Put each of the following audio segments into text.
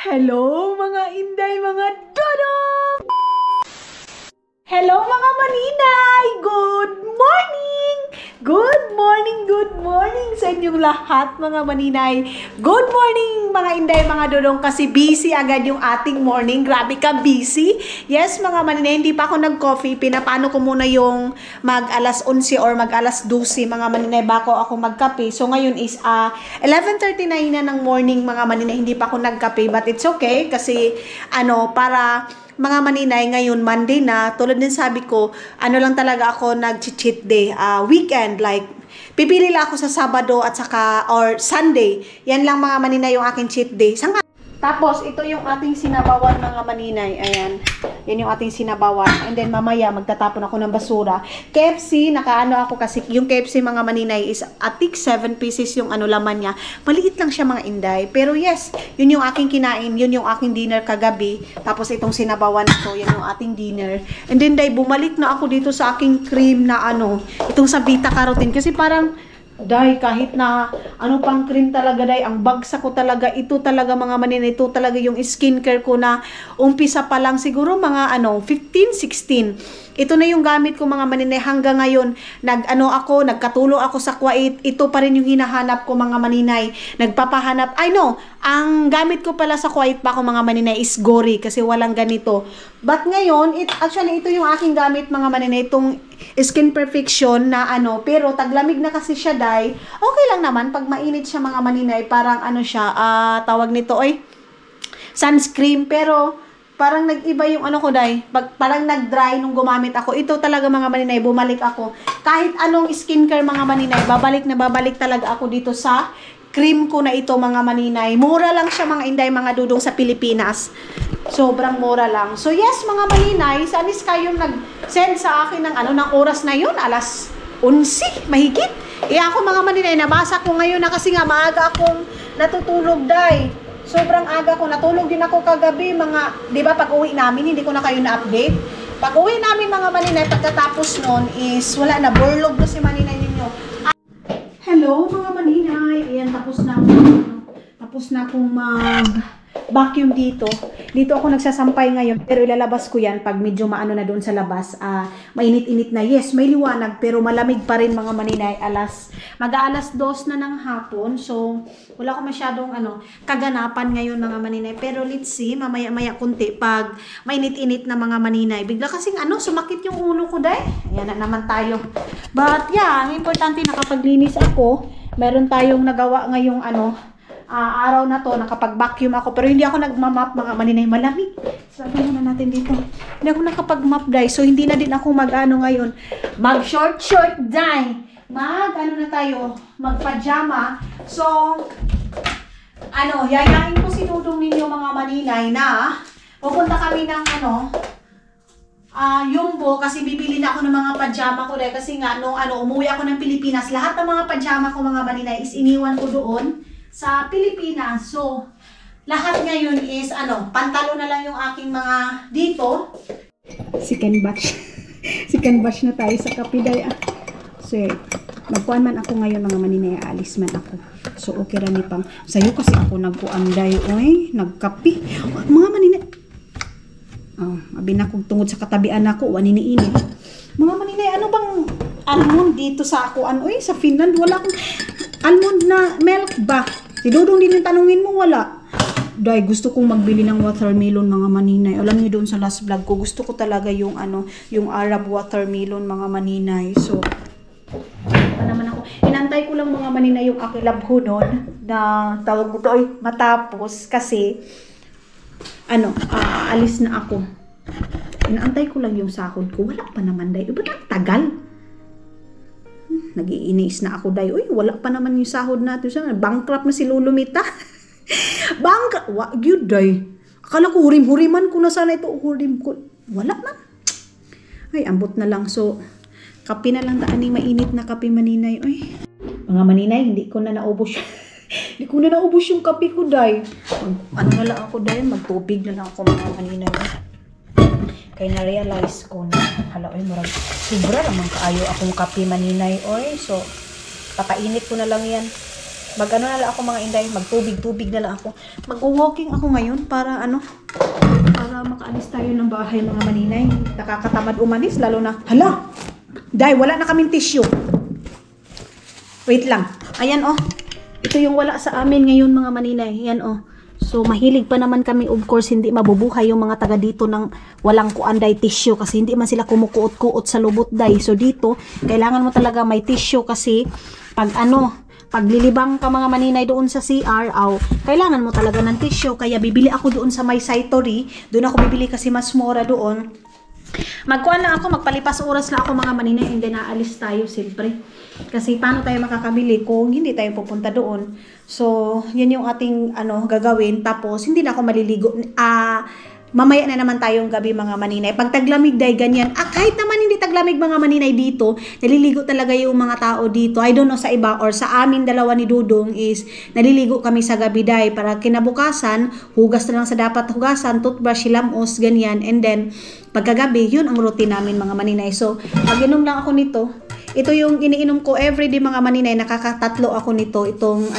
Hello mga inday, mga dodong! Hello mga maninay! Good morning! Good morning, good morning sa inyong lahat mga maninay. Good morning mga inday, mga dodong, kasi busy agad yung ating morning. Grabe ka, busy. Yes mga maninay, hindi pa ako nag-coffee. Pinapano ko muna yung mag alas 11 or mag alas 12 mga maninay bako ako magkape. So ngayon is 11:39 na ng morning mga maninay, hindi pa ako nagkape, but it's okay kasi para mga maninay, ngayon Monday na, tulad din sabi ko, lang talaga ako nag-cheat day, weekend, like pipili lang ako sa Sabado at saka or Sunday. Yan lang mga maninay yung aking cheat day. Tapos ito yung ating sinabawan mga maninay. Ayan. Yan yung ating sinabawan. And then mamaya magtatapon ako ng basura. KFC, nakaano ako kasi yung KFC mga maninay is atik 7 pieces yung laman niya. Maliit lang siya mga inday. Pero yes, yun yung aking kinain. Yun yung aking dinner kagabi. Tapos itong sinabawan ito, yan yung ating dinner. And then day, bumalik na ako dito sa aking cream na itong sa Vita Carotene. Kasi parang day, kahit na pang cream talaga day, ang bagsak ko talaga, ito talaga mga maninay, ito talaga yung skincare ko na umpisa pa lang siguro mga 15, 16. Ito na yung gamit ko mga maninay hanggang ngayon. Nagkatulong ako sa Kuwait. Ito pa rin yung hinahanap ko mga maninay. Nagpapahanap. I know, ang gamit ko pala sa Kuwait pa ako mga maninay is Gori kasi walang ganito. But ngayon, actually ito yung aking gamit mga maninay, itong Skin Perfection na pero taglamig na kasi siya day. Okay lang naman pag mainit siya mga maninay, parang siya, tawag nito sunscreen, pero parang nag-iba yung ko day. Parang nag-dry nung gumamit ako. Ito talaga mga maninay, bumalik ako. Kahit anong skincare mga maninay, babalik talaga ako dito sa cream ko na ito mga maninay. Mura lang siya mga inday, mga dudong sa Pilipinas. Sobrang mura lang. So yes mga maninay, si Anis kayong nag-send sa akin ng oras na yun, alas 11, mahigit. Ako mga maninay, nabasa ko ngayon na kasi nga maaga akong natutulog day. Sobrang aga ko, natulog din ako kagabi mga, di ba pag uwi namin, hindi ko na kayo na-update. Pag uwi namin mga maninay, pagkatapos nun is wala na, burlog na si maninay ninyo. Hello mga maninay, ayan, tapos na akong mag-vacuum dito. Dito ako nagsasampay ngayon, pero ilalabas ko yan pag medyo maano na doon sa labas. Mainit-init na. Yes, may liwanag, pero malamig pa rin mga maninay. Mag-aalas 2 na ng hapon. So, wala ko masyadong kaganapan ngayon mga maninay. Pero let's see, mamaya-maya kunti pag mainit-init na mga maninay. Bigla kasing sumakit yung ulo ko day. Ayan na naman tayo. But yeah, ang importante nakapaglinis ako. Meron tayong nagawa ngayong araw na to, nakapag-vacuum ako, pero hindi ako nagmamap mga maninay, malamig. Sabi muna natin dito, hindi ako nakapag-map day, so hindi na din ako ngayon, mag-short day, na tayo, mag-pajama. So yayain ko sinudong ninyo mga maninay na pupunta kami ng Yumbo, kasi bibili na ako ng mga pajama ko dahil kasi nga umuwi ako ng Pilipinas, lahat ng mga pajama ko mga maninay is iniwan ko doon sa Pilipinas. So lahat ngayon is pantalo na lang yung aking mga dito. Second batch na tayo sa kapiday. So nagkuan man ako ngayon mga maninay, alis man ako. So okay ra ni pang sayo kasi ako nagkuanday nagkapi mga maninay. Abi na kog tungod sa katabian nako wanini-ini. Mga maninay, bang almond dito sa ako sa Finland wala akong almond na milk ba? Si Dudong din yung tanungin mo, wala. Dahil gusto kong magbili ng watermelon mga maninay. Alam niyo doon sa last vlog ko, gusto ko talaga yung yung Arab watermelon mga maninay. So naman ako. Inantay ko lang mga maninay yung akilabho doon na tawag ko matapos kasi alis na ako. Inaantay ko lang yung sahod ko. Wala pa naman day. Ba't ang tagal? Nag-iinis na ako day. Wala pa naman yung sahod natin. Bankrupt na si Lulumita. Yun day. Akala ko hurim-huriman ko na sana ito. Wala man. Ay, ambot na lang. So, kape na lang daaning mainit na kape maninay. Mga maninay, hindi ko na naubos hindi ko na naubos yung kape ko day. Na lang ako day. Magtubig na lang ako mga maninay. Kaya na-realize ko na, marag, sobra naman kaayo akong kape maninay, So, papainit ko na lang yan. Mag-ano na lang ako mga inday, magtubig-tubig na lang ako. Mag-walking ako ngayon para para makaalis tayo ng bahay mga maninay. Nakakatamad umalis, lalo na, hala! Day, wala na kaming tissue. Wait lang. Ayan oh. Ito yung wala sa amin ngayon mga maninay. Ayan oh. So, mahilig pa naman kami, of course, hindi mabubuhay yung mga taga dito ng walang kuanday tissue kasi hindi man sila kumukuot-kuot sa lubot day. So, dito, kailangan mo talaga may tissue kasi paglilibang ka mga maninay doon sa CR, kailangan mo talaga ng tissue. Kaya bibili ako doon sa may Saitory. Doon ako bibili kasi mas mura doon. Magkuhan lang ako, magpalipas oras lang ako mga maninay, and then naalis tayo siyempre. Kasi paano tayo makakabili kung hindi tayo pupunta doon? So, yun yung ating gagawin. Tapos, hindi na ako maliligo. Mamaya na naman tayong gabi mga maninay. Pag taglamig day, ganyan. Kahit naman hindi taglamig mga maninay dito, naliligo talaga yung mga tao dito. I don't know sa iba or sa amin dalawa ni Dudong is naliligo kami sa gabi day. Para kinabukasan, hugas na lang sa dapat hugasan, toothbrush, silamos, ganyan. And then, pagkagabi, yun ang routine namin mga maninay. So, pag-inom lang ako nito. Ito yung iniinom ko everyday mga maninay, nakakatatlo ako nito. Itong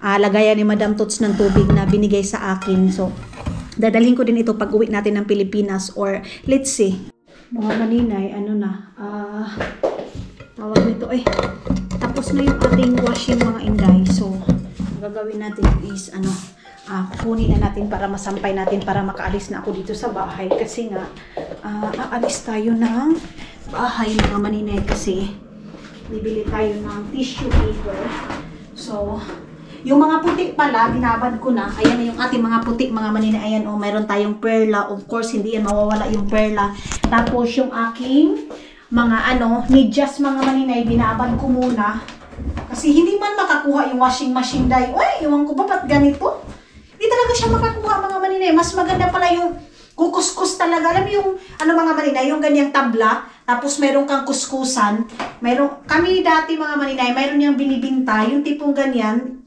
lagayan ni Madam Tots ng tubig na binigay sa akin. So, dadalhin ko din ito pag uwi natin ng Pilipinas or let's see. Mga maninay, tawag nito tapos na yung ating washing mga inday. So, gagawin natin is kukunin na natin para masampay natin para makaalis na ako dito sa bahay kasi nga aalis tayo ng bahay mga maninay kasi bibili tayo ng tissue paper. So, yung mga puti pala, binabad ko na. Ayan na yung ating mga puti, mga maninay. Ayan, mayroon tayong perla. Of course, hindi yan mawawala yung perla. Tapos, yung aking mga medyas, mga maninay, binabad ko muna. Kasi hindi man makakuha yung washing machine dahil, iwan ko ba, ba't ganito? Hindi talaga siya makakuha, mga maninay. Mas maganda pala yung kukuskus talaga. Alam mo yung, mga maninay, yung ganyang tabla. Tapos, meron kang kuskusan. Kami dati, mga maninay, mayroon yung binibinta. Yung tipong ganyan.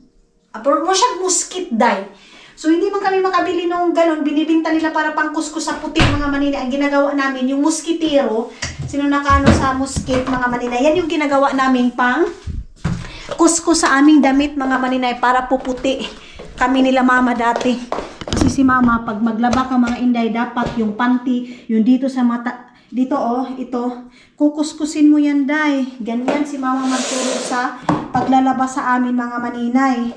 Pero siyang muskit dye. So, hindi man kami makabili nung ganun. Binibinta nila para pang kuskus sa puti, mga maninay. Ang ginagawa namin, yung muskitero. Sino nakano sa muskit, mga maninay? Yan yung ginagawa namin pang kuskus sa aming damit, mga maninay, para puputi. Kami nila mama dati. Kasi si mama, pag maglaba ka mga inday, dapat yung panty, yung dito sa mata, dito ito, kukuskusin mo yan day. Ganyan si mama magturo sa paglalaba sa amin mga maninay.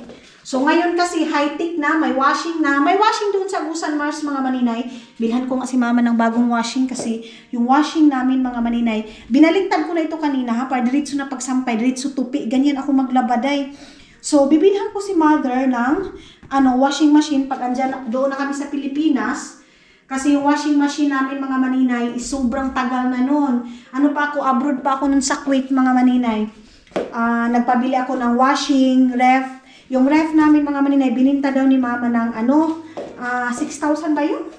So ngayon kasi high-tech na, may washing na. May washing doon sa Busan Mars mga maninay. Bilhan ko nga si mama ng bagong washing kasi yung washing namin mga maninay, binaligtad ko na ito kanina para diretso na pagsampay, diretso tupi. Ganyan ako maglabaday. So bibilhan ko si mother ng washing machine pag doon na kami sa Pilipinas. Kasi yung washing machine namin mga maninay is sobrang tagal na noon. Abroad pa ako nun sa Kuwait mga maninay. Nagpabili ako ng washing, ref. Yung ref namin mga maninay, bininta daw ni mama ng 6,000 ba yun?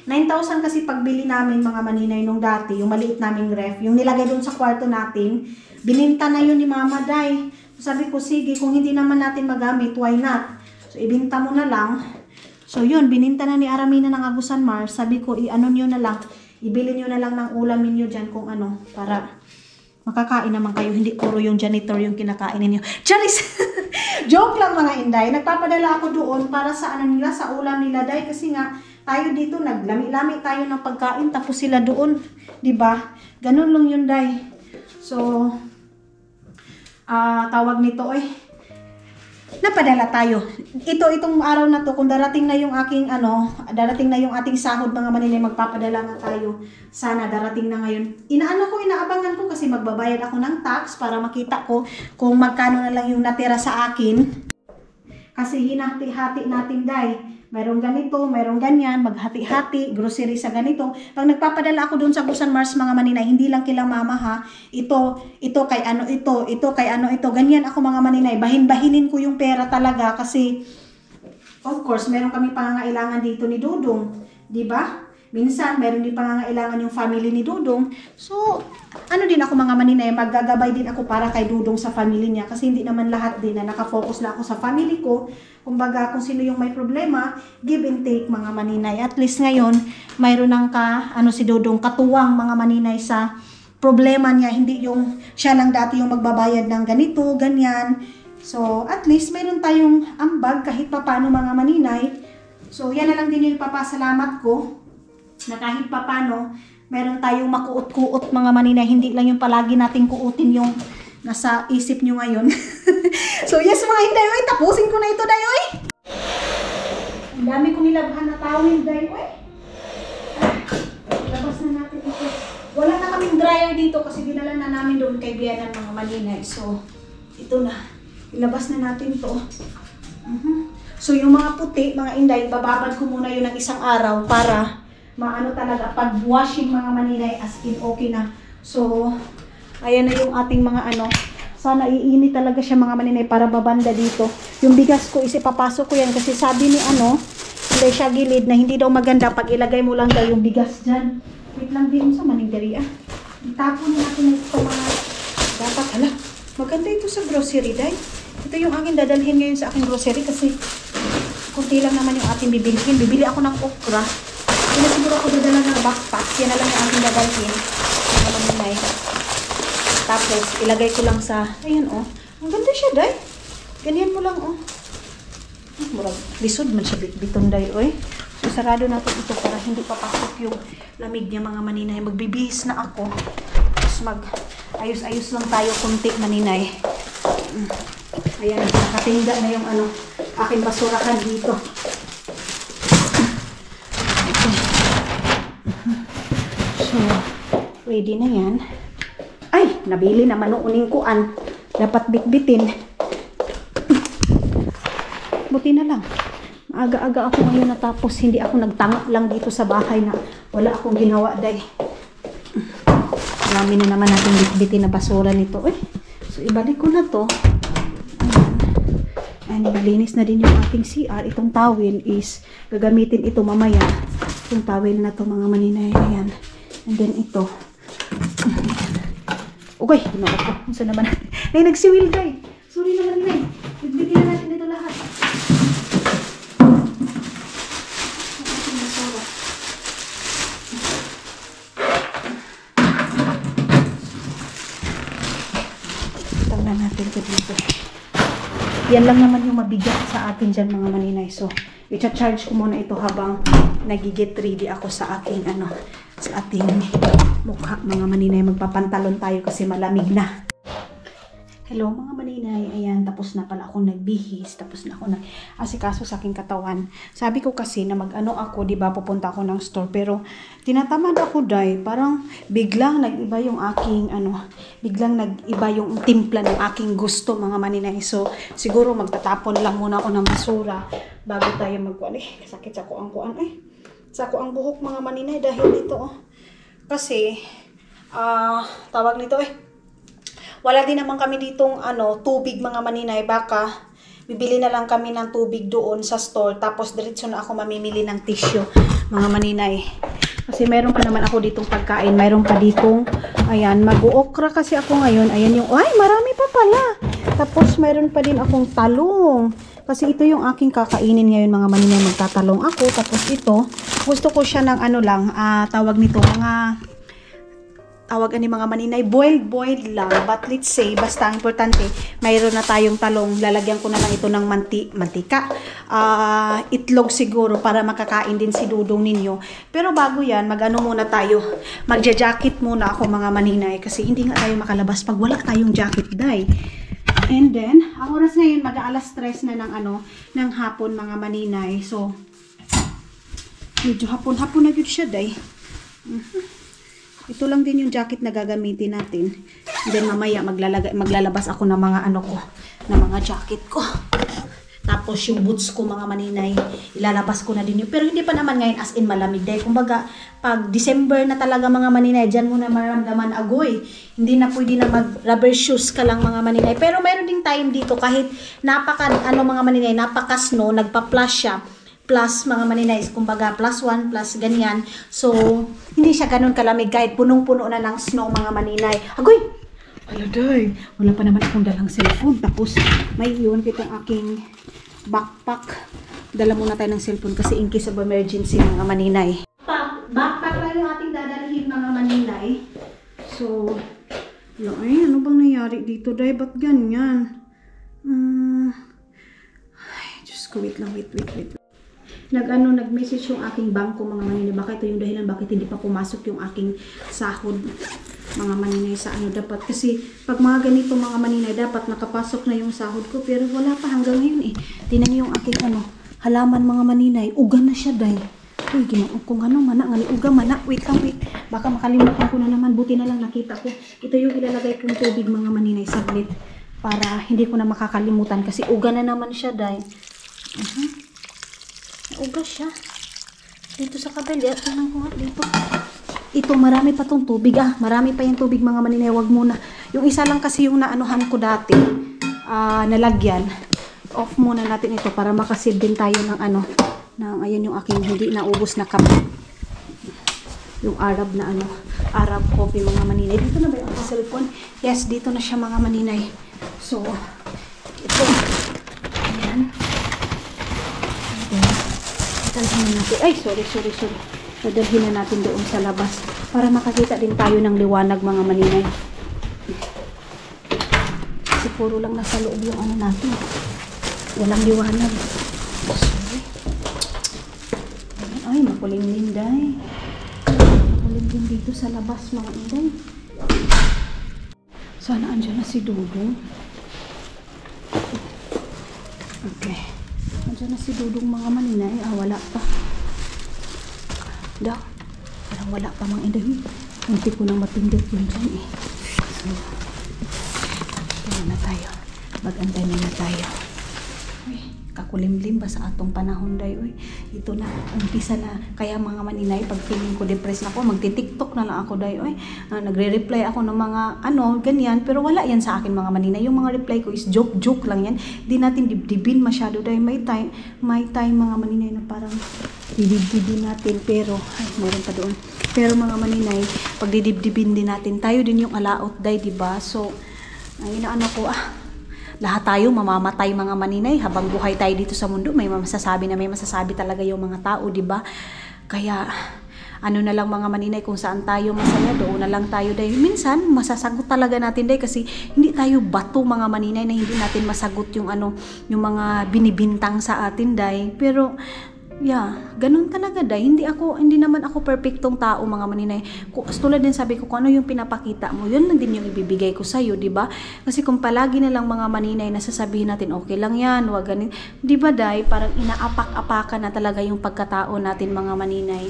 9,000 kasi pagbili namin mga maninay nung dati, yung maliit naming ref, yung nilagay doon sa kwarto natin, bininta na yun ni mama day. So, sabi ko, sige, kung hindi naman natin magamit, why not? So, ibinta mo na lang. So, yun, bininta na ni Aramina ng Agusan Mars. Sabi ko, nyo na lang, ibili nyo na lang ng ulam ninyo dyan kung para makakain naman kayo. Hindi puro yung janitor yung kinakain ninyo. Charis! Joke lang mga inday. Nagpapadala ako doon para sa sa ulam nila day. Kasi nga, tayo dito, naglami-lami tayo ng pagkain. Tapos sila doon. Diba? Ganun lang yun day. So, tawag nito napadala tayo. Itong araw na to, kung darating na yung aking darating na yung ating sahod mga maninay, magpapadala nga tayo. Sana darating na ngayon. Inaabangan ko kasi magbabayad ako ng tax para makita ko kung magkano na lang yung natira sa akin. Kasi hinati-hati natin day. Mayroong ganito, mayroong ganyan, maghati-hati, grocery sa ganito. Pag nagpapadala ako doon sa Busan Mars mga maninay, hindi lang kila mama ha. Ito kay ito kay ito. Ganyan ako mga maninay. Bahin-bahinin ko yung pera talaga kasi of course, meron kami pangangailangan dito ni Dudong, 'di ba? Minsan, meron din pangangailangan yung family ni Dudong. So, din ako mga maninay, maggagabay din ako para kay Dudong sa family niya. Kasi hindi naman lahat din na nakafocus na ako sa family ko. Kumbaga, kung sino yung may problema, give and take mga maninay. At least ngayon, mayroon ng si Dudong, katuwang mga maninay sa problema niya. Hindi yung siya lang dati yung magbabayad ng ganito, ganyan. So, at least mayroon tayong ambag kahit papano mga maninay. So, yan na lang din yung ipapasalamat ko na kahit papano meron tayong makuot-kuot mga maninay. Hindi lang yung palagi nating kuutin yung nasa isip nyo ngayon. So, yes mga inday, oy, tapusin ko na ito, day, oy. Ang dami kong nilabhan na tawil, day, oy. Labas na natin ito. Wala na kaming dryer dito kasi dinala na namin doon kay Bianan mga maninay. So, ito na. Ilabas na natin to. So, yung mga puti, mga inday, bababad ko muna yun ng isang araw para maano talaga, pag washing mga maninay, as in okay na. So, ayan na yung ating mga ano. Sana iinit talaga siya mga maninay para babanda dito. Yung bigas ko, isipapasok ko yan kasi sabi ni ano, hindi siya gilid na hindi daw maganda pag ilagay mo lang daw yung bigas dyan. Wait lang din sa manindari ah. Itapon natin ito mga dapat. Hala, maganda ito sa grocery, day. Ito yung aking dadalhin ngayon sa aking grocery kasi kunti lang naman yung ating bibilihin. Bibili ako ng okra. Kaya siguro ako dadala ng backpack. Yan na lang yung aking dadalhin. Mga maninay. Tapos, ilagay ko lang sa, ayan oh. Ang ganda siya, day. Ganyan mo lang oh. Murag, lisod man siya biton, day, oy. So, sarado natin ito para hindi papasok yung lamig niya mga maninay. Magbibihis na ako. Tapos ayos-ayos lang tayo kunti maninay. Ayan, nakatinda na yung ano, aking basurahan dito. So, ready na yan. Ay, nabili naman ng uning kuan. Dapat bitbitin. Buti na lang. Maaga-aga ako ngayon natapos. Hindi ako nagtanga lang dito sa bahay na wala akong ginawa, day. Marami na naman natin bitbitin na basura nito. So, ibalik ko na to. Ayan, malinis na din yung ating CR. Itong towel is gagamitin ito mamaya. Itong towel na to mga maninay. Ayan. And then ito. Okay, ginawa ko. Saan naman? Ay, nagsiwil, day. Sorry naman, day. Bitbitin na natin ito lahat. Tanggal natin ito dito. Yan lang naman yung mabigat sa atin dyan mga maninay. So, i-charge ko muna ito habang nagigit ready ako sa aking ano, sa ating mukha mga maninay. Magpapantalon tayo kasi malamig na. Hello mga maninay, ayan, tapos na pala akong nagbihis, tapos na ako nag-asikaso sa aking katawan. Sabi ko kasi na mag-ano ako, di ba, pupunta ako ng store, pero tinatamad ako, day, parang biglang nag-iba yung aking, biglang nag-iba yung timpla ng aking gusto, mga maninay. So, siguro magtatapon lang muna ako ng basura bago tayo mag-wali. Sakit sa kuang kuan, sa kuang buhok, mga maninay, dahil dito, kasi, tawag nito, wala din naman kami ditong tubig mga maninay. Baka bibili na lang kami ng tubig doon sa store. Tapos diretso na ako mamimili ng tissue mga maninay. Kasi meron pa naman ako ditong pagkain. Meron pa ditong, ayan, mag-uokra kasi ako ngayon. Ayan yung, ay, marami pa pala. Tapos meron pa din akong talong. Kasi ito yung aking kakainin ngayon mga maninay. Magtatalong ako. Tapos ito, gusto ko siya ng tawag nito, tawag mga maninay, boiled lang. But let's say, basta ang importante, mayroon na tayong talong. Lalagyan ko na lang ito ng mantika. Itlog siguro para makakain din si Dudong ninyo. Pero bago yan, mag-ano muna tayo. Magja-jacket muna ako mga maninay. Kasi hindi nga tayo makalabas pag wala tayong jacket, day. And then, ang oras ngayon, mag-aalas 3 na ng hapon mga maninay. So, medyo hapon-hapon na yun siya, day. Ito lang din yung jacket na gagamitin natin. And then mamaya maglalabas ako ng mga ng mga jacket ko. Tapos yung boots ko mga maninay, ilalabas ko na din yun. Pero hindi pa naman ngayon as in malamig. Dahil kumbaga, pag December na talaga mga maninay, dyan mo na maramdaman agoy. Hindi na pwede na mag-rubber shoes ka lang mga maninay. Pero mayroon ding time dito kahit mga maninay, napaka-snow, nagpa-plus siya. Plus mga maninay, kumbaga plus 1, plus ganyan. So, hindi siya ganun kalamig kahit punong-puno na ng snow mga maninay. Agoy! Aladay! Wala pa naman akong dalang cellphone. Tapos, may iwan ko itong aking backpack. Dala muna tayo ng cellphone kasi in case of emergency mga maninay. Backpack lang yung ating dadalhin mga maninay. So, ano bang nangyari dito, day? Ba't ganyan? Ay, Diyos ko, wait lang, wait. Nag-message yung aking bangko mga maninay. Baka ito yung dahilan bakit hindi pa pumasok yung aking sahod mga maninay sa dapat. Kasi pag mga ganito mga maninay, dapat nakapasok na yung sahod ko. Pero wala pa hanggang ngayon eh. Tinan yung aking halaman mga maninay. Uga na siya day. Uy, ginaong kung mana nga ni uga mana. Wait lang, wait. Baka makalimutan ko na naman. Buti na lang nakita ko. Ito yung ilalagay kong tubig mga maninay. Saglit. Para hindi ko na makakalimutan. Kasi uga na naman siya day. Uga siya. Dito sa kabila, tingnan ko nga dito. Ito, marami pa tong tubig Marami pa yung tubig mga maninay. Wag muna. Yung isa lang kasi yung naanuhan ko dati. Nalagyan. Off muna natin ito para makasave din tayo ng ayan yung aking hindi naubos na kape. Yung Arab na Arab coffee mga maninay. Dito na ba yung aking cellphone? Yes, dito na siya mga maninay. So, ito. Ayan. Dadalhin natin. Ay, sorry. Dadalhin na natin doon sa labas para makakita din tayo ng liwanag mga maninay. Kasi puro lang nasa loob yung natin. Walang liwanag. Sorry. Ay, makulimlim day. Makulimlim dito sa labas mga inday. Sana andyan na si Dudong. Okay. Andyan na si Dudong mga maninay. Wala pa. Parang wala pa mga inday. Hindi ko nang mapindot yun dyan eh. So, na tayo. Mag-antay na tayo. Uy, kakulimlim ba sa atong panahon day? Uy, ito na. Umpisa na. Kaya mga maninay, pag feeling ko depressed na ako, magti-tiktok na lang ako day. Uy, nagre-reply ako ng mga ganyan. Pero wala yan sa akin mga maninay. Yung mga reply ko is joke lang yan. Di natin dibdibin masyado day. May time mga maninay na parang didibdibin natin. Pero, meron pa doon. Pero mga maninay, pag didibdibin din natin, tayo din yung alaot day, diba? So, lahat tayo mamamatay mga maninay habang buhay tayo dito sa mundo. May masasabi talaga yung mga tao, di ba? Kaya na lang mga maninay, kung saan tayo masaya, doon na lang tayo dahil minsan masasagot talaga natin dahil kasi hindi tayo bato mga maninay na hindi natin masagot yung yung mga binibintang sa atin dahil. Pero ganun talaga day. Hindi naman ako perfectong tao mga maninay. Tulad din sabi ko, kung ano yung pinapakita mo, yun lang din yung ibibigay ko sa'yo, di ba? Kasi kung palagi na lang mga maninay na sasabihin natin, okay lang yan, wag ganun. Di ba day, parang inaapak-apakan na talaga yung pagkatao natin mga maninay.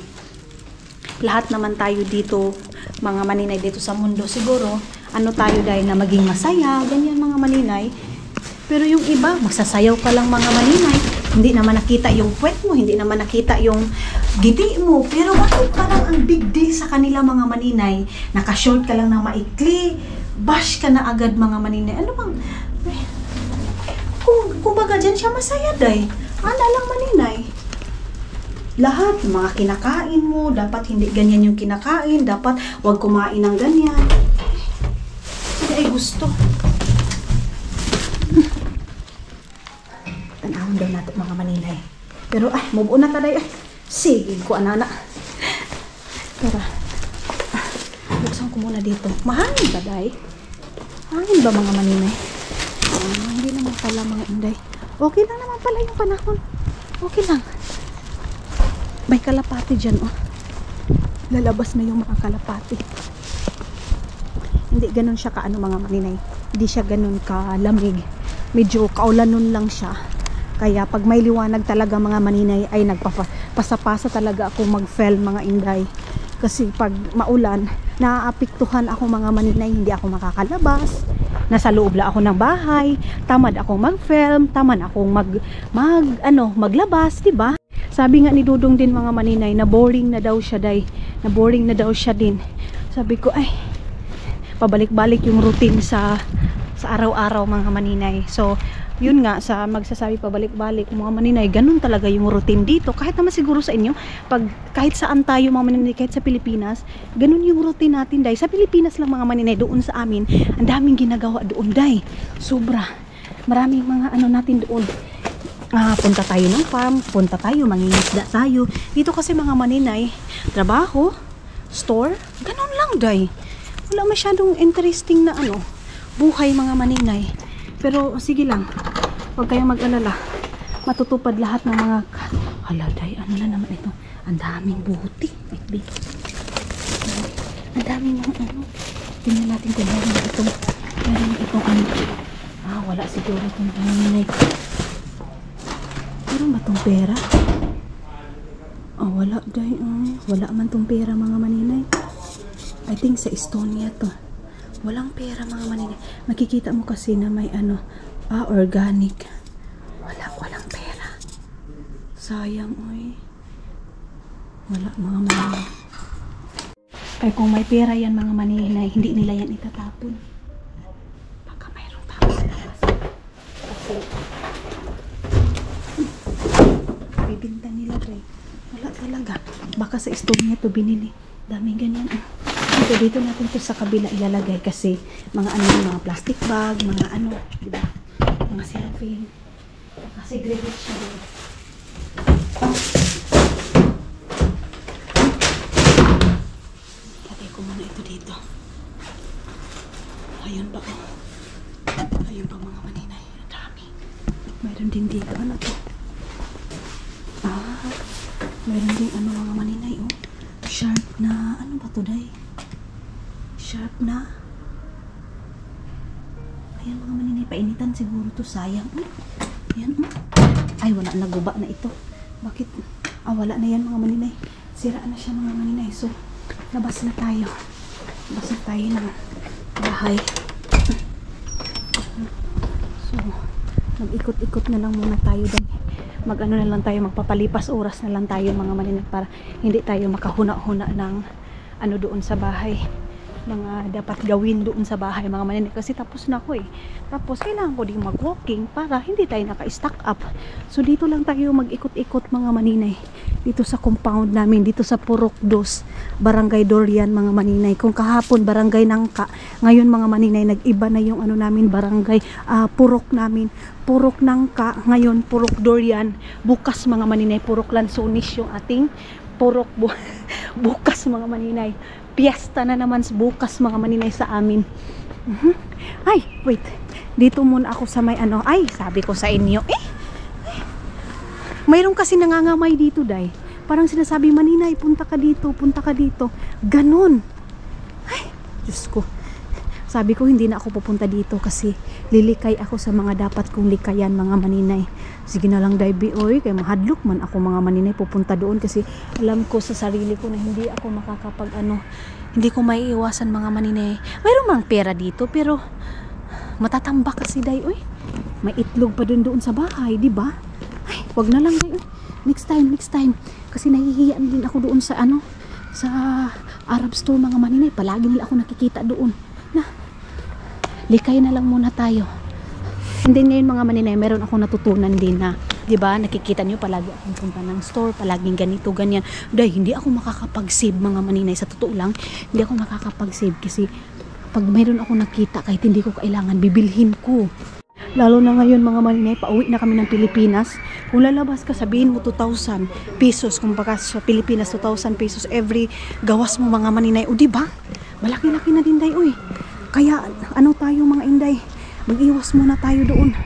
Lahat naman tayo dito, mga maninay dito sa mundo, siguro, tayo day na maging masaya, ganyan mga maninay. Pero yung iba, magsasayaw ka lang mga maninay. Hindi naman nakita yung puwet mo, hindi naman nakita yung giti mo. Pero bakit parang ang big deal sa kanila mga maninay? Naka-short ka lang ng maikli, bash ka na agad mga maninay. Ano bang, kung baga dyan siya masaya day. Lang maninay. Lahat, mga kinakain mo, dapat hindi ganyan yung kinakain, dapat wag kumain ng ganyan. Hindi ay gusto. Tanawin daw natin mga maninay. Pero mabuo na taday. Sige ko anana. Tara. Buksan ko muna dito. Mahangin ba day? Hangin ba mga maninay? Hindi naman pala mga inday. Okay lang naman pala yung panahon. Okay lang. May kalapati dyan Lalabas na yung mga kalapati. Hindi ganun siya kaano mga maninay. Hindi siya ganun kalamig. Medyo kaulanon lang siya. Kaya pag may liwanag talaga mga maninay ay nagpapasa-pasa talaga ako mag-fell mga inday. Kasi pag maulan, naaapektuhan ako mga maninay, hindi ako makakalabas. Nasa loob lang ako ng bahay, tamad akong mag-film, tamad akong maglabas, 'di ba? Sabi nga ni Dudong din mga maninay na boring na daw siya day. Na boring na daw siya din. Sabi ko pabalik-balik yung routine sa araw-araw mga maninay. So yun nga, sa magsasabi pabalik-balik mga maninay, ganun talaga yung routine dito. Kahit naman siguro sa inyo, kahit saan tayo mga maninay, kahit sa Pilipinas, ganun yung routine natin day. Sa Pilipinas lang mga maninay, doon sa amin, ang daming ginagawa doon day. Sobra. Maraming mga natin doon. Punta tayo ng farm, punta tayo, mangingisda tayo. Dito kasi mga maninay, trabaho, store, ganun lang day. Wala masyadong interesting na buhay mga maninay. Pero sige lang, huwag kayong mag-alala. Matutupad lahat ng mga haladay. Ano na naman ito? Ang daming buti. Dito. Ang daming mga ano. Tingnan natin kung meron itong ano. Wala siguro itong nanay. Meron ba itong pera? Wala day. Wala man itong pera mga maninay. I think sa Estonia to. Walang pera mga maninay. Makikita mo kasi na may ano. Organic. Walang pera. Sayang, oy. Wala mga maninay. Ay kung may pera yan mga maninay, hindi nila yan itatapon. Baka mayroong tao sa labas. Kasi bibinta nila rin. Wala talaga. Baka sa Estonia to binili. Daming ganyan. Dito natin to sa kabila ilalagay kasi mga ano, mga plastic bag, mga ano, di ba? Mga cellophane. Kasi segregate siya doon. Lagay ko muna ito dito. Ayun pa oh. Ayun pa mga maninay. Ang dami. Mayroon din dito. Ano to? Mayroon din ano mga maninay oh. Sharp na, ano ba to day? Sharp na. Ayan mga maninay, painitan siguro to, sayang. Ayan ay wala, naguba na ito. Bakit? Wala na yan mga maninay. Sira na siya mga maninay. So, labas na tayo. Labas na tayo ng bahay. So, mag-ikot-ikot na lang muna tayo din. Mag-ano na lang tayo, magpapalipas oras na lang tayo mga maninay para hindi tayo makahuna-huna ng ano doon sa bahay. Mga dapat gawin doon sa bahay mga maninay kasi tapos na ako tapos kailangan ko din mag-walking para hindi tayo naka-stack up. So dito lang tayo mag-ikot-ikot mga maninay dito sa compound namin, dito sa Purok 2 Barangay Dorian mga maninay. Kung kahapon Barangay Nangka, ngayon mga maninay nag-iba na yung ano namin, barangay Purok namin, Purok Nangka, ngayon Purok Dorian. Bukas mga maninay Purok Lansones yung ating Purok bukas mga maninay. Piyesta na naman bukas mga maninay sa amin. Ay, wait. Dito muna ako sa may ano. Ay, sabi ko sa inyo. Mayroon kasi nangangamay dito, day. Parang sinasabi, maninay, punta ka dito, punta ka dito. Ganon. Ay, Diyos ko. Sabi ko, hindi na ako pupunta dito kasi lilikay ako sa mga dapat kong likayan mga maninay. Sige na lang, Daibi, oy, kaya mahadlok man ako mga maninay pupunta doon kasi alam ko sa sarili ko na hindi ako makakapag ano, hindi ko maiiwasan mga maninay. Mayroon mang pera dito pero matatambak kasi, day, oy. May itlog pa doon sa bahay, di ba? Ay, wag na lang, day, oy. Next time. Kasi nahihiyaan din ako doon sa ano, sa Arab store mga maninay. Palagi nila ako nakikita doon. Na, likay na lang muna tayo. And then ngayon mga maninay, meron ako natutunan din na, di ba, nakikita nyo palagi akong punta ng store, palaging ganito, ganyan. Dahil hindi ako makakapag-save mga maninay, sa totoo lang, hindi ako makakapag-save kasi pag meron ako nakita kahit hindi ko kailangan, bibilhin ko. Lalo na ngayon mga maninay, pauwi na kami ng Pilipinas. Kung lalabas ka, sabihin mo 2,000 pesos. Kung baka sa Pilipinas, 2,000 pesos every gawas mo mga maninay. O diba? Malaki-laki na din, day, uy. Kaya, ano tayo mga inday? Mag-iwas muna tayo doon.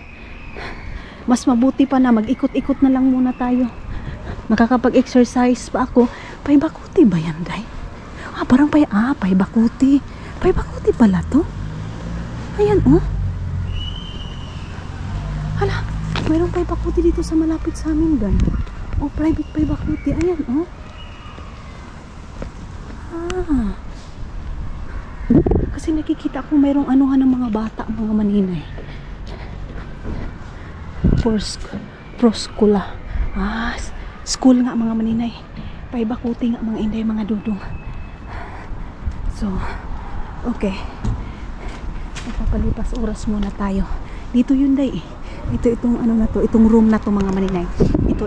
Mas mabuti pa na mag-ikot-ikot na lang muna tayo. Makakapag-exercise pa ako. Paibakuti ba yan, day? Parang paibakuti. Paibakuti pala to. Ayan, oh. Hala, mayroong paibakuti dito sa malapit sa amin, gan. Oh, private paibakuti. Ayan, oh. Kasi nakikita ko mayroong anuhan ng mga bata, mga maninay. Proskula. School nga mga maninay. Paibakuti nga mga inday, mga dudong. So, okay. Napapalipas oras muna tayo. Dito yun, day. Itong ano na to, itong room na to mga maninay. Ito.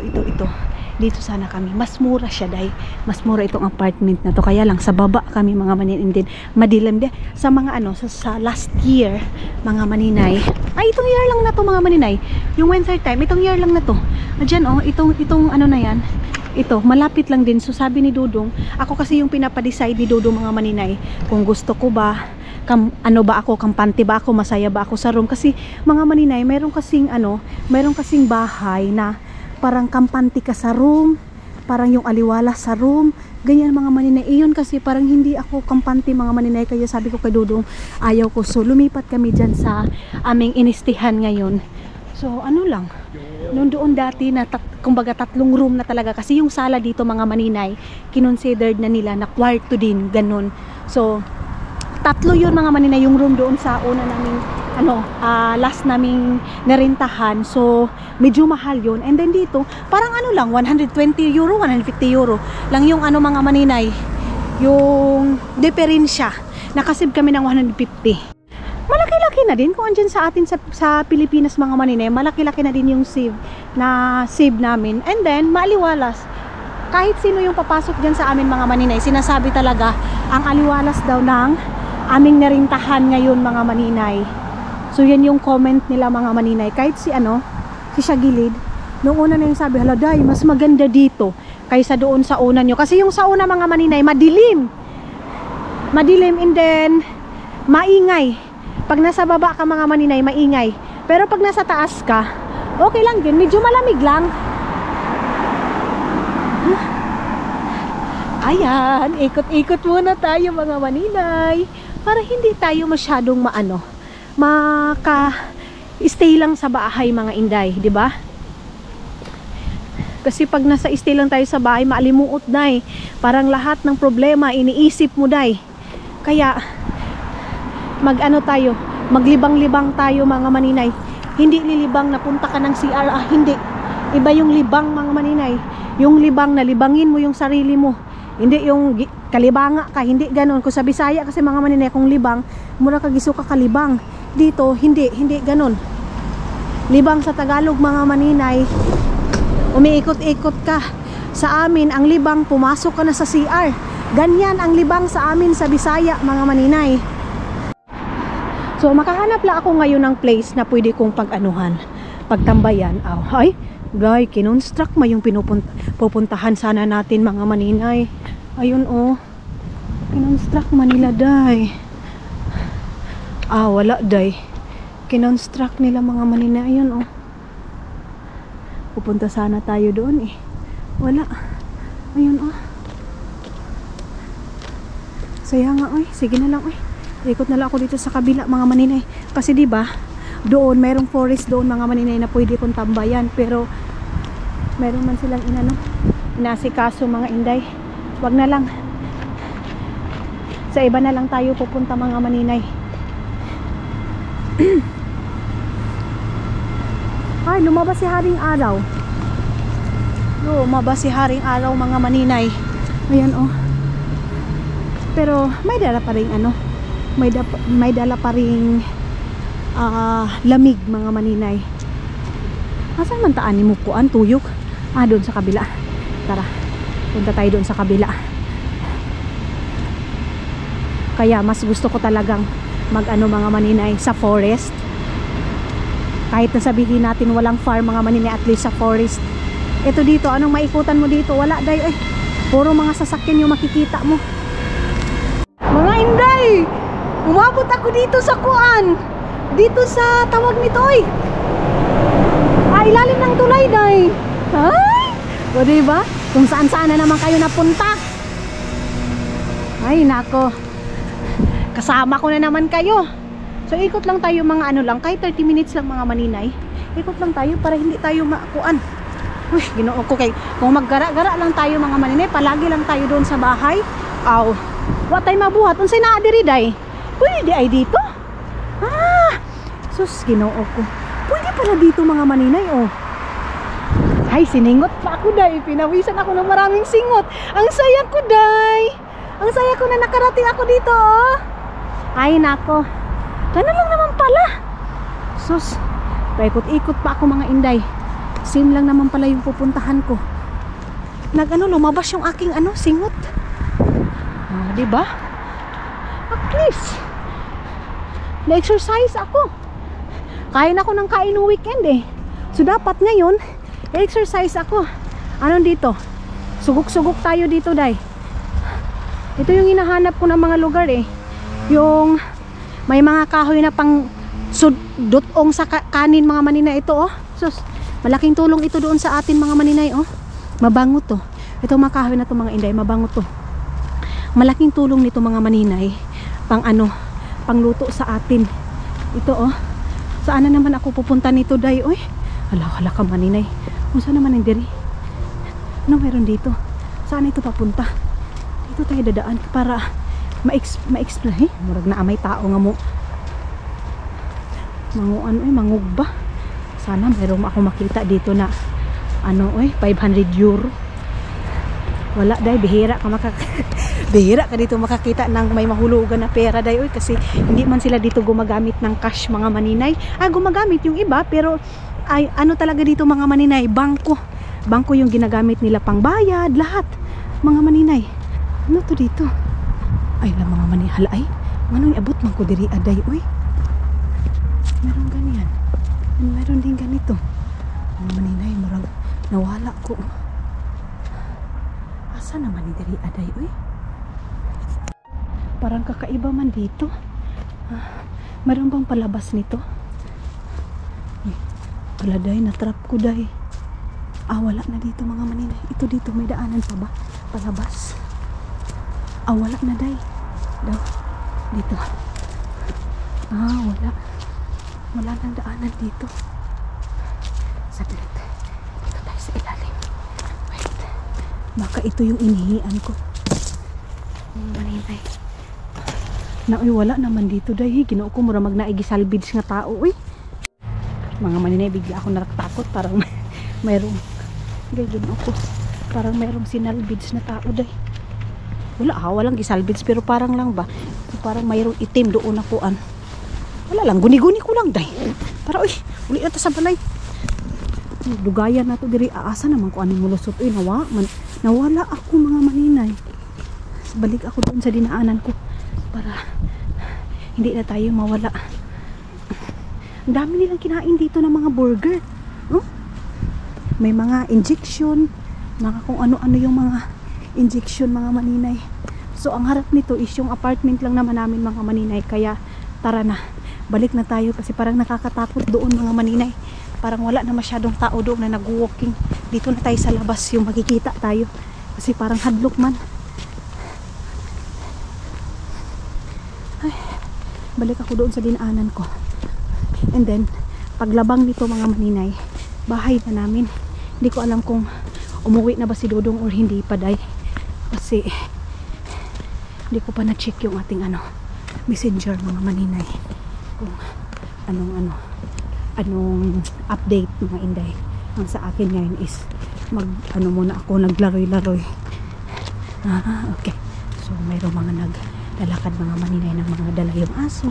Dito sana kami. Mas mura siya, day. Mas mura itong apartment na to. Kaya lang sa baba kami mga maninay. Madilim din. Sa mga ano, sa last year, mga maninay. Itong year lang na to mga maninay. Yung winter time, itong year lang na to. Diyan oh, itong ano na yan. Ito, malapit lang din. So sabi ni Dudong, ako kasi yung pinapadecide ni Dudong mga maninay, kung gusto ko ba ano ba ako, kampante ba ako, masaya ba ako sa room. Kasi mga maninay, mayroon kasing bahay na parang kampante ka sa room, parang yung aliwala sa room, ganyan mga maninay. Iyon kasi parang hindi ako kampante mga maninay, kaya sabi ko kay Dudong ayaw ko. So lumipat kami dyan sa aming inistihan ngayon. So ano lang, noon doon dati na kumbaga 3 room na talaga, kasi yung sala dito mga maninay kinonsidered na nila na kwarto din, ganun. So 3 yun mga maninay, yung room doon sa una naming last naming narentahan. So medyo mahal yun. And then dito parang ano lang, 120 euro, 150 euro lang yung mga maninay, yung diferensya. Nakasave kami ng 150. Malaki-laki na din kung andyan sa atin sa Pilipinas mga maninay, malaki-laki na din yung save namin. And then maaliwalas, kahit sino yung papasok dyan sa amin mga maninay, sinasabi talaga ang aliwalas daw ng aming narintahan ngayon mga maninay. So yan yung comment nila mga maninay. Kahit si Shagilid, noong una na yung sabi, hala day, mas maganda dito kaysa doon sa una nyo. Kasi yung sa una mga maninay, madilim, and then maingay. Pag nasa baba ka mga maninay, maingay. Pero pag nasa taas ka, okay lang din, medyo malamig lang. Ayan, ikot-ikot muna tayo mga maninay, para hindi tayo masyadong maka-stay lang sa bahay mga inday, di ba? Kasi pag nasa stay lang tayo sa bahay, maalimuot day. Parang lahat ng problema iniisip mo day. Kaya maglibang-libang tayo mga maninay. Hindi lilibang na punta ka ng CR, hindi. Iba yung libang mga maninay. Yung libang na libangin mo yung sarili mo. Hindi yung kalibanga ka, hindi ganon. Kung sa Bisaya kasi mga maninay, kung libang, mura ka giso ka kalibang. Dito, hindi ganon. Libang sa Tagalog mga maninay, umiikot-ikot ka. Sa amin, ang libang, pumasok ka na sa CR. Ganyan ang libang sa amin sa Bisaya mga maninay. So makahanap lang ako ngayon ng place na pwede kong pagtambayan. Ay, guys, kinonstruct ma yung pupuntahan sana natin mga maninay. Ayun kinonstruct manila day. Wala day. Kinonstruct nila mga maninay. Ayun pupunta sana tayo doon wala. Ayun saya nga sige na lang ikot na lang ako dito sa kabila mga maninay. Kasi di ba doon mayroong forest doon mga maninay na pwede kong tambayan, pero mayroon man silang inasikaso mga inday. Wag na lang, sa iba na lang tayo pupunta mga maninay. Ay, lumabas si Haring Araw. Lumabas si Haring Araw mga maninay. Ayan pero may dala pa ring may dala pa ring lamig mga maninay. Asan man taan ni Mukuan tuyok? Doon sa kabila. Tara, punta tayo doon sa kabila. Kaya mas gusto ko talagang mga maninay sa forest. Kahit na sabihin natin walang farm mga maninay, at least sa forest. Ito dito, anong maikutan mo dito? Wala day puro mga sasakyan yung makikita mo. Mga inday, umabot ako dito sa kuan. Dito sa tawag nito ilalim ng tulay day. Ay, o diba? Kung saan-saan na naman kayo napunta. Ay nako, kasama ko na naman kayo. So ikot lang tayo mga kahit 30 minutes lang mga maninay. Ikot lang tayo para hindi tayo makuan. Uy, Ginoo ko kay kung maggara-gara lang tayo mga maninay, palagi lang tayo doon sa bahay. Wa tay mabuhat unsay naa diri day? Pwede ay dito? Sus, Ginoo ko. Pwede pala dito mga maninay Ay, siningot pa ako day. Pinawisan ako ng maraming singot. Ang saya ko day. Ang saya ko na nakarating ako dito Ay nako, gano'n lang naman pala. Sus, paikot-ikot pa ako mga inday. Same lang naman pala yung pupuntahan ko. Lumabas yung aking singot. Diba? At least na-exercise ako. Kain ako ng kain ng weekend So dapat ngayon exercise ako. Anong dito? Sugok-sugok tayo dito day. Ito yung hinahanap ko ng mga lugar yung May mga kahoy na pang dutong sa kanin mga maninay ito oh. Sus, malaking tulong ito doon sa atin mga maninay oh. Mabango to. Ito mga kahoy na to mga inday, mabango to. Malaking tulong nito mga maninay pang pangluto sa atin. Ito oh. Saan na naman ako pupunta nito day oy? Hala ka maninay. Kung saan naman hindi? Ano meron dito? Saan ito papunta? Dito tayo dadaan para ma-explain. Murag na amay tao nga mo. Mangug ba? Sana meron ako makita dito na 500 euro. Wala day, bihira ka bihira ka dito makakita ng may mahulugan na pera day oy, kasi hindi man sila dito gumagamit ng cash mga maninay. Gumagamit yung iba pero ay talaga dito mga maninay, bangko yung ginagamit nila pang bayad, lahat mga maninay. Ano to dito? Ay lang mga maninay, hala ay manong abot man ko diri aday oy. Meron ganyan. Meron din ganito. Mga maninay, murag nawala ko. Asa naman ni diri aday oy? Parang kakaiba man dito. Meron bang palabas nito? Wala day, natrap ko day. Wala na dito mga maninay. Ito dito, may daanan pa ba? Palabas. Wala na day. Dito. Wala. Wala nang daanan dito. Saglit. Dito tayo sa ilalim. Wait. Baka ito yung inihian ko. Maninay. Wala naman dito day. Ginoo ko mura magnaigi salvage nga tao. Uy. Mga maninay, bigla ako nakatakot. Parang mayroong gayun ako. Parang mayroong sinalvage na tao day. Walang gisalvage pero parang lang ba. Parang mayroong itim doon apuan. Wala lang, guni-guni ko lang day. Para uy, uli na ta sa balay. Dugayan na to diri. Aasa naman ko anong mulusot. Uy, nawala ako mga maninay. Balik ako doon sa dinaanan ko para hindi na tayo mawala. Ang dami nilang kinain dito ng mga burger. May mga injection, mga kung ano-ano yung mga injection mga maninay. So ang harap nito is yung apartment lang naman namin mga maninay. Kaya tara na, balik na tayo kasi parang nakakatakot doon mga maninay. Parang wala na masyadong tao doon na nag-walking. Dito na tayo sa labas yung makikita tayo. Kasi parang hadlok man. Ay, balik ako doon sa dinaanan ko. And then, paglabang nito mga maninay, bahay na namin. Hindi ko alam kung umuwi na ba si Dodong or hindi pa day. Kasi, hindi ko pa na-check yung ating messenger mga maninay. Kung anong update mga inday. Ang sa akin ngayon is muna ako naglaroy-laroy. Okay. So mayroong mga naglalakad mga maninay ng mga dala yung aso.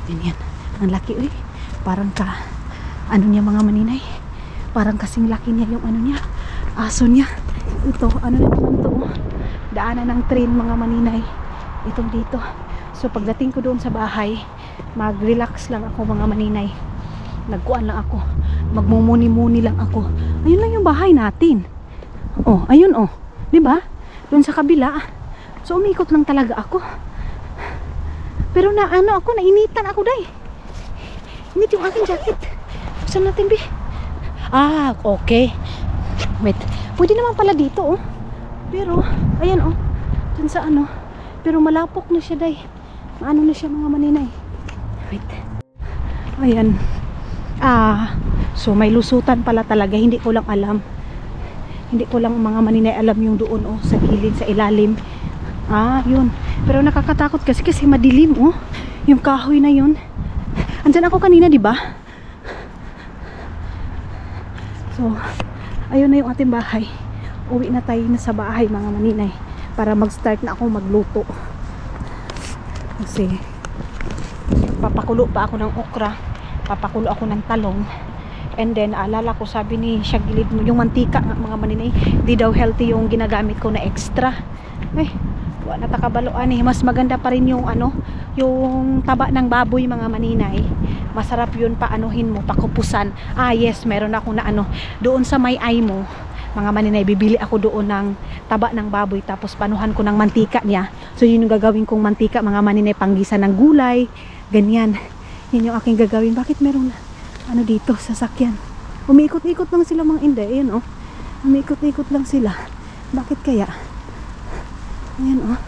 Ganyan. Ang laki uy. Parang niya mga maninay. Parang kasing laki niya yung niya. Aso niya. Ito, na naman to. Daanan ng train mga maninay. Itong dito. So pagdating ko doon sa bahay, mag-relax lang ako mga maninay. Nagkuan lang ako. Magmumuni-muni lang ako. Ayun lang yung bahay natin. Ayun 'Di ba? Doon sa kabila. So umikot lang talaga ako. Pero nainitan ako day. Init yung aking jacket. Buksan natin bi. Okay. Wait. Pwede naman pala dito Pero ayan dun sa Pero malapok na siya day. Na siya mga maninay. Wait. Ayan. So may lusutan pala talaga. Hindi ko lang alam. Hindi ko lang mga maninay alam yung doon sa gilid, sa ilalim. Yun. Pero nakakatakot kasi madilim yung kahoy na yun. Andyan ako kanina, di ba? So, ayun na yung ating bahay. Uwi na tayo na sa bahay mga maninay para mag-start na ako magluto. Kasi papakulo pa ako ng okra, papakulo ako ng talong. And then alala ko, sabi ni Shagilid mo yung mantika nga mga maninay, di daw healthy yung ginagamit ko na extra. Wala na takabaloan mas maganda pa rin yung yung taba ng baboy mga maninay. Masarap yun paanuhin mo, pakupusan. Yes, meron ako na doon sa may ay mo mga maninay, bibili ako doon ng taba ng baboy tapos panuhan ko ng mantika niya. So yun yung gagawin kong mantika mga maninay, panggisa ng gulay, ganyan. Yun yung aking gagawin. Bakit meron ano dito, sasakyan? Umiikot-ikot lang sila mga Inday. Ayan oh. Umiikot-ikot lang sila. Bakit kaya? Ayan oh.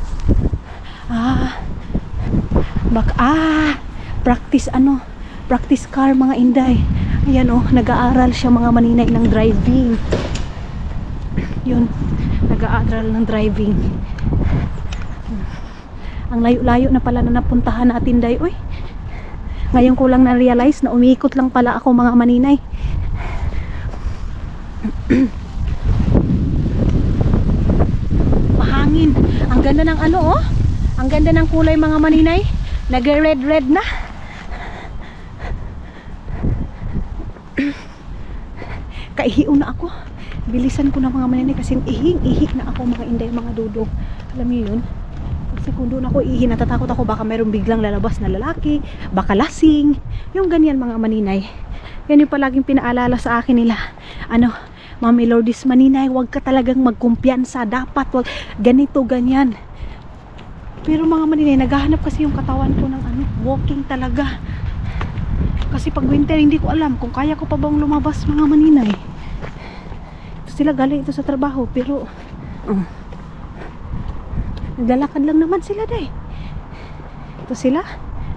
Practice practice car mga Inday. Ayan oh, nag-aaral siya mga maninay ng driving. Yun, nag-aaral ng driving. Ang layo-layo na pala na napuntahan natin, Day. Uy, ngayon ko lang na-realize na umiikot lang pala ako mga maninay. Mahangin. Ang ganda ng oh. Ang ganda ng kulay mga maninay. Nag-red-red na. Kaihiw na ako. Bilisan ko na mga maninay kasi ihing-ihi na ako mga Inday, mga dudong. Alam niyo yun? Kasi kung doon ako ihi, natatakot ako baka mayroong biglang lalabas na lalaki, baka lasing. Yung ganyan mga maninay. Yan yung palaging pinaalala sa akin nila. Mami Lourdes maninay, huwag ka talagang magkumpiyansa. Dapat wag ganito, ganyan. Pero mga maninay, naghahanap kasi yung katawan ko ng walking talaga. Kasi pag winter, hindi ko alam kung kaya ko pa bang lumabas mga maninay. Sila galing ito sa trabaho pero naglalakad lang naman sila day. Ito sila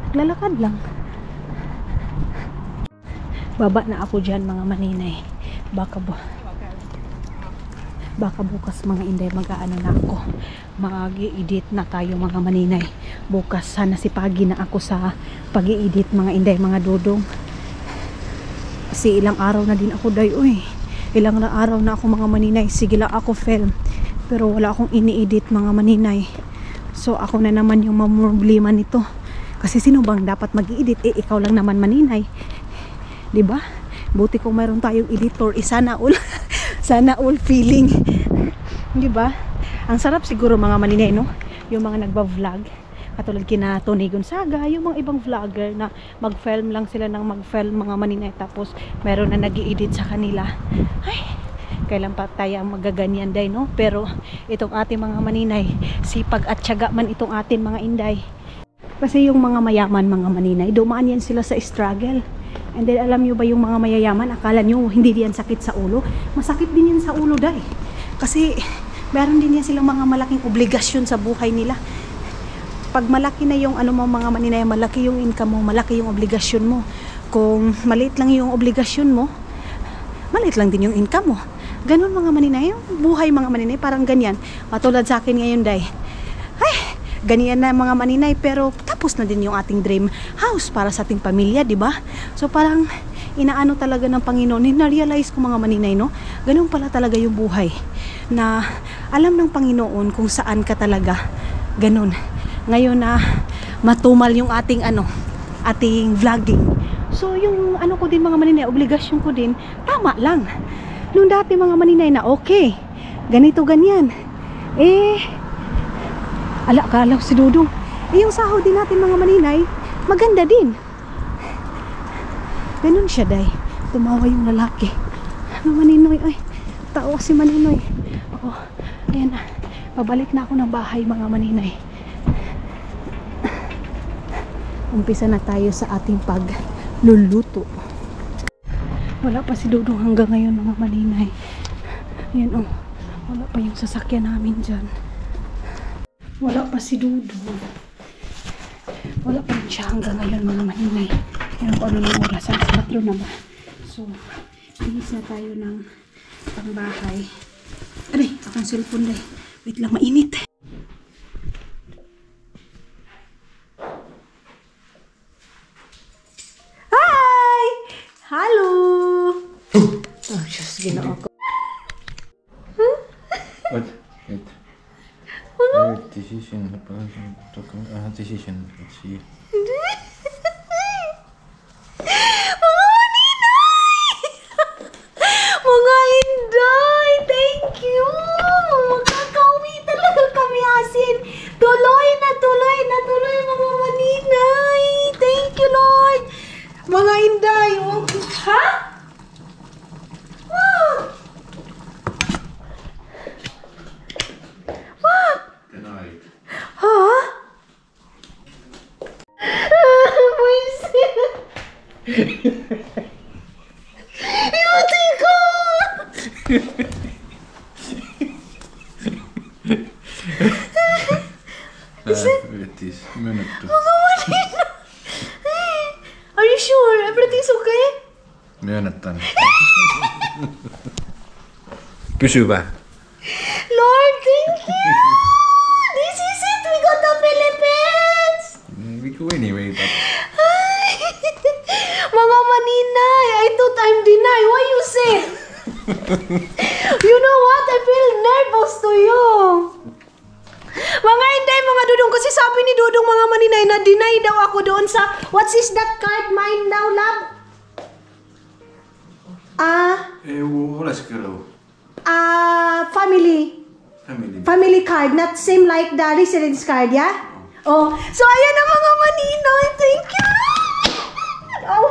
naglalakad lang. Baba na ako dyan mga maninay. Baka bukas mga Inday mag-aano na ako, mag-i-edit na tayo mga maninay. Bukas sana sipagi na ako sa pag-i-edit mga Inday, mga dudong. Kasi ilang araw na din ako day. Ilang araw na ako mga maninay. Sige lang ako film, pero wala akong ini-edit mga maninay. So ako na naman yung mamroblema nito. Kasi sino bang dapat mag-i-edit? Ikaw lang naman maninay, diba? Buti kung mayroon tayong editor, sana all feeling, diba? Ang sarap siguro mga maninay, no? Yung mga nagba-vlog katulad kina Tony Gonzaga, yung mga ibang vlogger na mag-film lang sila ng mag-film mga maninay, tapos meron na nag-i-edit sa kanila. Ay, kailan pa tayo magaganyan day, no? Pero itong ating mga maninay, sipag at tiyaga man itong ating mga Inday. Kasi yung mga mayaman mga maninay, dumaan yan sila sa struggle. And then alam nyo ba yung mga mayayaman, akala nyo hindi diyan sakit sa ulo? Masakit din yan sa ulo day. Kasi meron din yan silang mga malaking obligasyon sa buhay nila. Pag malaki na yung mo mga maninay, malaki yung income mo, malaki yung obligasyon mo. Kung maliit lang yung obligasyon mo, maliit lang din yung income mo. Ganun mga maninay, yung buhay mga maninay, parang ganyan. Matulad sa akin ngayon day. Ay, ganyan na mga maninay, pero tapos na din yung ating dream house para sa ating pamilya, di ba? So parang inaano talaga ng Panginoon, na-realize ko mga maninay, no? Ganun pala talaga yung buhay. Na alam ng Panginoon kung saan ka talaga. Ganun. Ngayon na matumal yung ating ating vlogging. So yung ko din mga maninay, obligasyon ko din, tama lang. Nung dati mga maninay na okay, ganito ganyan. Akala si Dudong. Yung sahod din natin mga maninay, maganda din. Ganun siya day. Tumawa yung lalaki. Maninoy, ay, tao si Maninoy. Ayan na. Pabalik na ako ng bahay mga maninay. Umpisa na tayo sa ating pagluluto. Wala pa si Dudong hanggang ngayon mga maninay. Ayan wala pa yung sasakyan namin dyan. Wala pa si Dudong. Wala pa rin siya hanggang ngayon mga maninay. Ayan kung ano ng oras. 4 na ba? So, inis na tayo ng pangbahay. Aray, akong cellphone day. Wait lang, mainit. Hello! Oh, just ginoo ko. What? Wait. Decision. Decision. Let's see. Mga Inday! Thank you! Magkakauwi talaga kami asin. Tuloy na mga maninay. Thank you, Lord. Mga Inday. Ha? What? What? Good night. Ha? It is myönnetty. Mga Manina! Are you sure? Everything's okay? Myönnetään. Pysyvä. Lord, thank you! This is it! We got the Philippines! We go anyway, but... Mga Maninay, I thought I'm denied. Why you say? You know what? I feel nervous to you. Mga Inday, mga Dudong, kasi sabi ni Dudong mga Maninay na deny daw ako doon sa, what is that card mine now, love? Oleskelu. Family. Family card, not same like the residence card, yeah? Oh, so ayan na mga Maninay, thank you! Oh.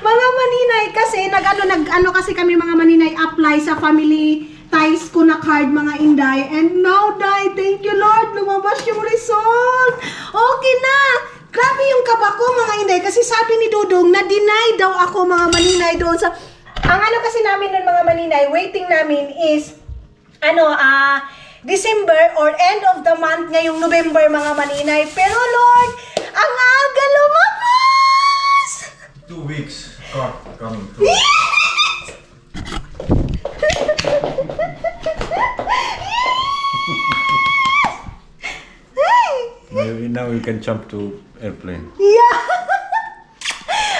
Mga Maninay, kasi nag-ano kasi kami mga Maninay apply sa family ties ko na card mga Inday. And now, Day, thank you Lord, lumabas yung result. Okay na. Grabe yung kaba ko mga Inday kasi sabi ni Dudong na deny daw ako mga Maninay doon sa... Ang ano kasi namin nun mga Maninay, waiting namin is December or end of the month ngayong November mga Maninay. Pero Lord, ang aga lumabas! 2 weeks card coming through. Now we can jump to airplane. Yeah!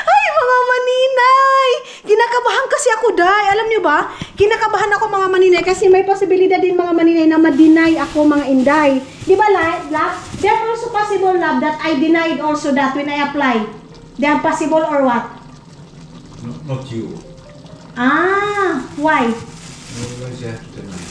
Ay, mga Maninay! Kinakabahan kasi ako, Day. Alam niyo ba? Kinakabahan ako, mga Maninay, kasi may posibilidad din, mga Maninay, na ma-deny ako, mga Inday. Di ba, love? There also possible, love, that I denied also that when I apply. They are possible or what? No, not you. Ah, why? Otherwise you have to deny.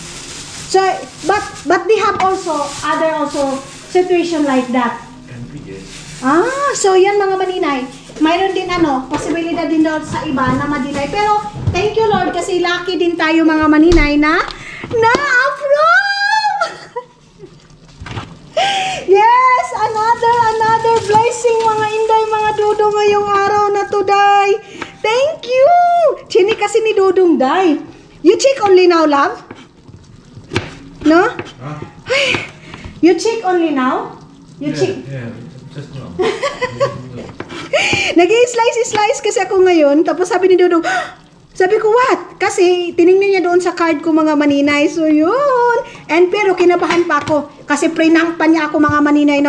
So, but they have also, other also, situation like that. Can be, yes. Ah, so yan mga Maninay. Mayroon din posibilidad din doon sa iba na ma-deny. Pero, thank you Lord kasi lucky din tayo mga Maninay na na-approve! Yes! Another blessing mga Inday, mga Dudong ngayong araw na today. Thank you! Chini kasi ni Dudong, Day. You check only now, love? No? Huh? You check only now? You check? Yeah, just now. Nag-i-slice kasi ako ngayon. Tapos sabi ni Dudong, sabi ko, what? Kasi tinignan niya doon sa card ko mga Maninay. So yun. And pero kinabahan pa ako. Kasi prank pa niya ako mga Maninay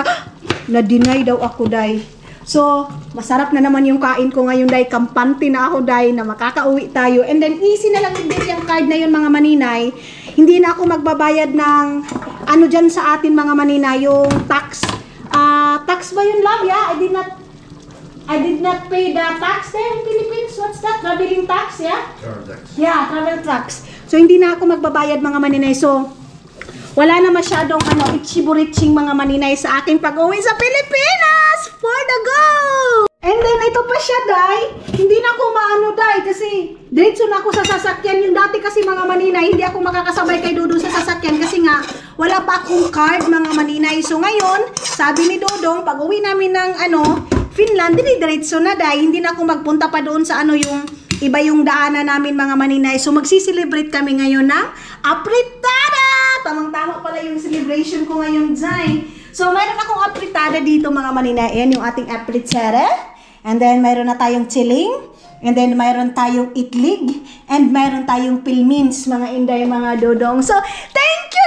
na-deny daw ako, Day. So, masarap na naman yung kain ko ngayon, Day. Kampante na ako, Day, na makakauwi tayo. And then, easy na lang din yung card na yun, mga Maninay. Hindi na ako magbabayad ng ano dyan sa atin, mga Maninay, yung tax. Tax ba yun, love? Yeah, I did not pay the tax there in Philippines. What's that? Traveling tax, yeah? Travel tax. Yeah, travel tax. So, hindi na ako magbabayad, mga Maninay. So, wala na masyadong itchibo-reaching mga Maninay sa aking pag-uwi sa Pilipinas for the go! And then, ito pa siya, Day. Hindi na ako maano, Day, kasi diretso na ako sa sasakyan. Yung dati kasi mga Maninay, hindi ako makakasabay kay Dudong sa sasakyan kasi nga, wala pa akong card, mga Maninay. So, ngayon, sabi ni Dudong, pag-uwi namin ng, Finland, diretso na, Day. Hindi na ako magpunta pa doon sa yung iba yung daanan namin, mga Maninay. So, magsiselebrate kami ngayon ng apritada! Tamang-tama pala yung celebration ko ngayon, Day. So, mayroon akong apritada dito, mga Maninay. Ayan yung ating apritada. And then, mayroon na tayong chiling. And then, mayroon tayong itlig. And mayroon tayong pilmins, mga Inday, mga Dudong. So, thank you,